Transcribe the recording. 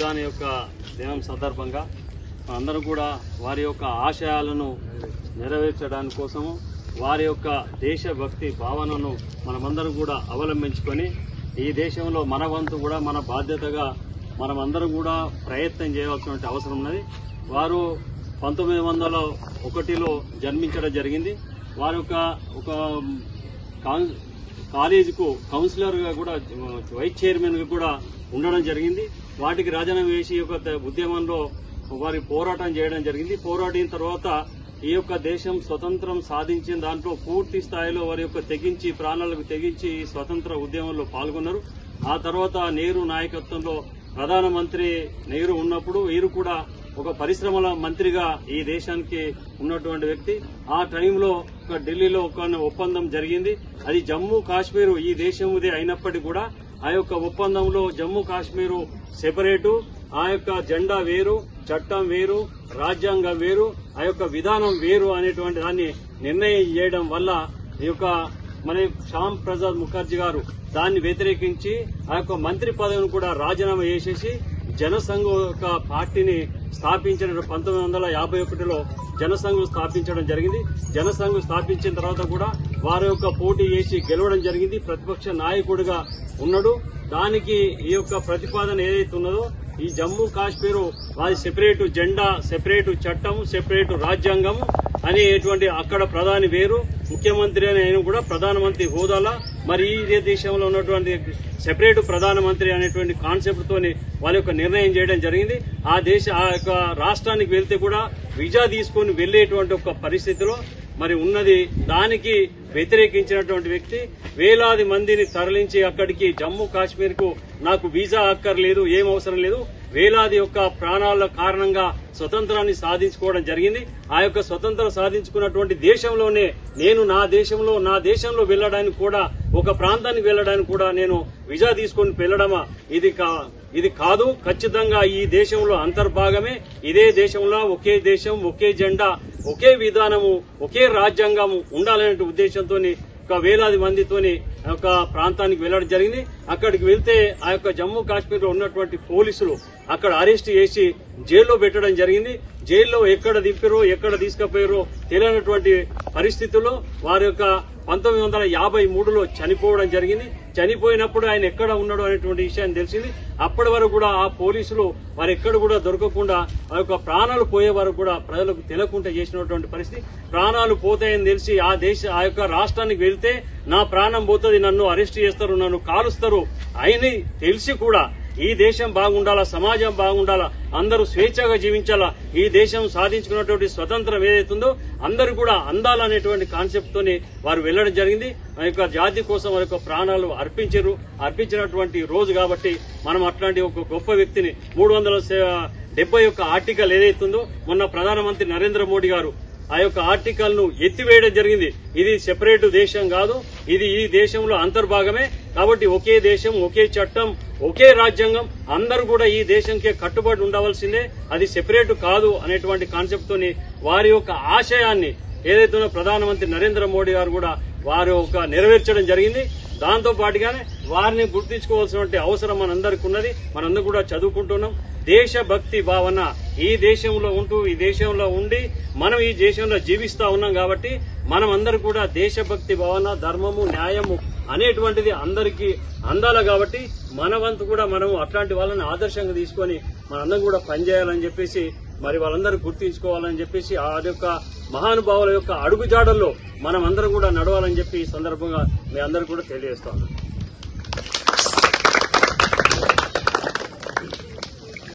రాజధాని యొక్క దినం సందర్భంగా అందరూ కూడా వారి యొక్క ఆశయాలను నెరవేర్చడానికి కోసము వారి యొక్క దేశభక్తి భావనను మనమందరం కూడా అవలంబించుకొని ఈ దేశంలో మన వంతు కూడా మన బాధ్యతగా మనమందరం కూడా ప్రయత్నం చేయవలసిన అవసరం ఉన్నది. వారు 1901లో జన్మించడం జరిగింది. వారి ఒక కాలేజీకు కౌన్సిలర్గా కూడా వైస్ చైర్మన్గా కూడా ఉండడం జరిగింది. వాటికి రాజీనామా వేసి ఒక ఉద్యమంలో వారి పోరాటం చేయడం జరిగింది. పోరాడిన తర్వాత ఈ యొక్క దేశం స్వతంత్రం సాధించిన దాంట్లో పూర్తి స్థాయిలో వారి యొక్క తెగించి ప్రాణాలకు తెగించి స్వతంత్ర ఉద్యమంలో పాల్గొన్నారు. ఆ తర్వాత నెహ్రూ నాయకత్వంలో ప్రధానమంత్రి నెహ్రూ ఉన్నప్పుడు వీరు కూడా ఒక పరిశ్రమల మంత్రిగా ఈ దేశానికి ఉన్నటువంటి వ్యక్తి. ఆ టైంలో ఢిల్లీలో ఒక ఒప్పందం జరిగింది. అది జమ్మూ కాశ్మీరు ఈ దేశందే అయినప్పటికీ కూడా ఆ యొక్క ఒప్పందంలో జమ్మూ కాశ్మీరు సెపరేటు, ఆ యొక్క జెండా వేరు, చట్టం వేరు, రాజ్యాంగం వేరు, ఆ యొక్క విధానం వేరు అనేటువంటి దాన్ని నిర్ణయం చేయడం వల్ల ఈ యొక్క మన శ్యామ్ ప్రసాద్ ముఖర్జీ గారు దాన్ని వ్యతిరేకించి ఆ యొక్క మంత్రి పదవిని కూడా రాజీనామా చేసేసి జనసంఘ్ యొక్క పార్టీని స్థాపించిన 1951లో జనసంఘ్ స్థాపించడం జరిగింది. జనసంఘ్ స్థాపించిన తర్వాత కూడా వారి యొక్క పోటీ చేసి గెలవడం జరిగింది. ప్రతిపక్ష నాయకుడిగా ఉన్నాడు. దానికి ఈ యొక్క ప్రతిపాదన ఏదైతే ఉన్నదో ఈ జమ్మూ కాశ్మీరు వారి సెపరేటు జెండా, సెపరేటు చట్టం, సెపరేటు రాజ్యాంగం అనేటువంటి అక్కడ ప్రధాని వేరు, ముఖ్యమంత్రి అని ఆయన కూడా ప్రధానమంత్రి హోదాలా మరి ఈ దేశంలో ఉన్నటువంటి సెపరేటు ప్రధానమంత్రి అనేటువంటి కాన్సెప్ట్ తోని వాళ్ళ యొక్క నిర్ణయం చేయడం జరిగింది. ఆ యొక్క రాష్ట్రానికి వెళ్తే కూడా వీజా తీసుకుని వెళ్లేటువంటి ఒక పరిస్థితిలో మరి ఉన్నది. దానికి వ్యతిరేకించినటువంటి వ్యక్తి వేలాది మందిని తరలించి అక్కడికి జమ్మూ కాశ్మీర్ కు నాకు వీజా అక్కర్లేదు, ఏం అవసరం లేదు, వేలాది యొక్క ప్రాణాల కారణంగా స్వతంత్రాన్ని సాధించుకోవడం జరిగింది. ఆ యొక్క స్వతంత్రం సాధించుకున్నటువంటి దేశంలోనే నేను నా దేశంలో వెళ్లడానికి కూడా ఒక ప్రాంతానికి వెళ్లడానికి కూడా నేను వీజా తీసుకుని వెళ్లడమా ఇది కాదు. ఖచ్చితంగా ఈ దేశంలో అంతర్భాగమే. ఇదే దేశంలో ఒకే దేశం, ఒకే జెండా, ఒకే విధానము, ఒకే రాజ్యాంగము ఉండాలనే ఉద్దేశంతో ఒక వేలాది మందితోని ఒక ప్రాంతానికి వెళ్లడం జరిగింది. అక్కడికి వెళ్తే ఆ యొక్క జమ్మూ కాశ్మీర్ లో ఉన్నటువంటి పోలీసులు అక్కడ అరెస్ట్ చేసి జైల్లో పెట్టడం జరిగింది. జైల్లో ఎక్కడ దింపారో ఎక్కడ తీసుకుపోయారో తెలియనటువంటి పరిస్థితుల్లో వారి యొక్క 1953లో చనిపోవడం జరిగింది. చనిపోయినప్పుడు ఆయన ఎక్కడ ఉన్నాడు అనేటువంటి విషయాన్ని తెలిసింది. అప్పటి వరకు కూడా ఆ పోలీసులు వారు ఎక్కడ కూడా దొరకకుండా ఆ యొక్క ప్రాణాలు పోయే వరకు కూడా ప్రజలకు తెలియకుండా చేసినటువంటి పరిస్థితి. ప్రాణాలు పోతాయని తెలిసి ఆ యొక్క రాష్ట్రానికి వెళ్తే నా ప్రాణం పోతుంది, నన్ను అరెస్ట్ చేస్తారు, నన్ను కాలుస్తారు అని తెలిసి కూడా ఈ దేశం బాగుండాలా, సమాజం బాగుండాలా, అందరూ స్వేచ్ఛగా జీవించాలా, ఈ దేశం సాధించుకున్నటువంటి స్వతంత్రం ఏదైతుందో అందరూ కూడా అందాలనేటువంటి కాన్సెప్ట్ తోని వారు వెళ్లడం జరిగింది. ఆ యొక్క జాతి కోసం వారి యొక్క ప్రాణాలు అర్పించినటువంటి రోజు కాబట్టి మనం అట్లాంటి ఒక గొప్ప వ్యక్తిని 370 ఆర్టికల్ ఏదైతుందో మొన్న ప్రధానమంత్రి నరేంద్ర మోడీ గారు ఆ యొక్క ఆర్టికల్ ను ఎత్తివేయడం జరిగింది. ఇది సెపరేట్ దేశం కాదు, ఇది ఈ దేశంలో అంతర్భాగమే. కాబట్టి ఒకే దేశం, ఒకే చట్టం, ఒకే రాజ్యాంగం, అందరూ కూడా ఈ దేశంకే కట్టుబడి ఉండవలసిందే, అది సెపరేట్ కాదు అనేటువంటి కాన్సెప్ట్ తోని వారి యొక్క ఆశయాన్ని ఏదైతే ప్రధానమంత్రి నరేంద్ర మోడీ గారు కూడా వారు నెరవేర్చడం జరిగింది. దాంతో పాటుగానే వారిని గుర్తించుకోవాల్సిన అవసరం మనందరికీ ఉన్నది. మనందరూ కూడా చదువుకుంటున్నాం. దేశభక్తి భావన ఈ దేశంలో ఉంటూ ఈ దేశంలో ఉండి మనం ఈ దేశంలో జీవిస్తా ఉన్నాం కాబట్టి మనం అందరూ కూడా దేశభక్తి భావన, ధర్మము, న్యాయము అనేటువంటిది అందరికీ అందాల కాబట్టి మన వంతు కూడా మనం అట్లాంటి వాళ్ళని ఆదర్శంగా తీసుకొని మనందరం కూడా పనిచేయాలని చెప్పేసి మరి వాళ్ళందరూ గుర్తించుకోవాలని చెప్పేసి ఆ యొక్క మహానుభావుల యొక్క అడుగుజాడల్లో మనం అందరం కూడా నడవాలని చెప్పి ఈ సందర్భంగా మీ అందరూ కూడా తెలియజేస్తాం.